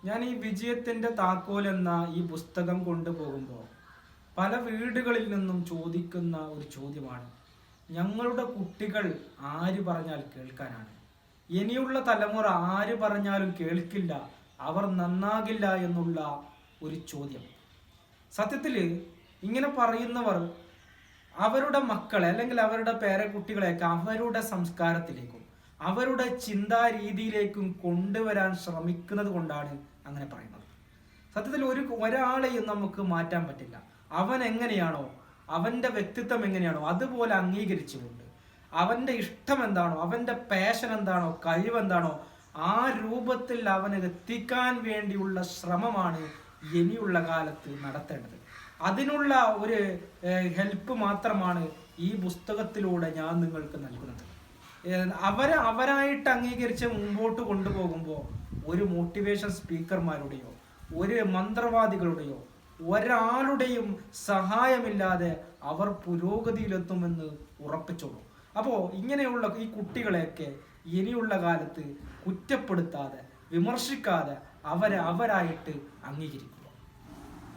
ഞാൻ ഈ വിജയത്തിന്റെ താക്കോൽ എന്ന ഈ പുസ്തകം കൊണ്ടുപോകുമ്പോൾ പല വീടുകളിൽ നിന്നും ചോദിക്കുന്ന ഒരു ചോദ്യമാണ്, ഞങ്ങളുടെ കുട്ടികൾ ആര് പറഞ്ഞാൽ കേൾക്കാനാണ്, ഇനിയുള്ള തലമുറ ആര് പറഞ്ഞാലും കേൾക്കില്ല, അവർ നന്നാകില്ല എന്നുള്ള ഒരു ചോദ്യം. സത്യത്തിൽ ഇങ്ങനെ പറയുന്നവർ അവരുടെ മക്കളെ അല്ലെങ്കിൽ അവരുടെ പേരക്കുട്ടികളെയൊക്കെ അവരുടെ സംസ്കാരത്തിലേക്കും അവരുടെ ചിന്താ രീതിയിലേക്കും കൊണ്ടുവരാൻ ശ്രമിക്കുന്നത് കൊണ്ടാണ് അങ്ങനെ പറയുന്നത്. സത്യത്തിൽ ഒരാളെയും നമുക്ക് മാറ്റാൻ പറ്റില്ല. അവൻ എങ്ങനെയാണോ, അവന്റെ വ്യക്തിത്വം എങ്ങനെയാണോ അതുപോലെ അംഗീകരിച്ചുകൊണ്ട് അവന്റെ ഇഷ്ടം എന്താണോ, അവന്റെ പാഷൻ എന്താണോ, കഴിവെന്താണോ ആ രൂപത്തിൽ അവനെ എത്തിക്കാൻ വേണ്ടിയുള്ള ശ്രമമാണ് ഇനിയുള്ള കാലത്ത് നടത്തേണ്ടത്. അതിനുള്ള ഒരു ഹെൽപ്പ് മാത്രമാണ് ഈ പുസ്തകത്തിലൂടെ ഞാൻ നിങ്ങൾക്ക് നൽകുന്നത്. അവരായിട്ട് അംഗീകരിച്ച് മുമ്പോട്ട് കൊണ്ടുപോകുമ്പോൾ ഒരു മോട്ടിവേഷൻ സ്പീക്കർമാരുടെയോ ഒരു മന്ത്രവാദികളുടെയോ ഒരാളുടെയും സഹായമില്ലാതെ അവർ പുരോഗതിയിലെത്തുമെന്ന് ഉറപ്പിച്ചോളൂ. അപ്പോൾ ഇങ്ങനെയുള്ള ഈ കുട്ടികളെയൊക്കെ ഇനിയുള്ള കാലത്ത് കുറ്റപ്പെടുത്താതെ വിമർശിക്കാതെ അവരായിട്ട് അംഗീകരിക്കും.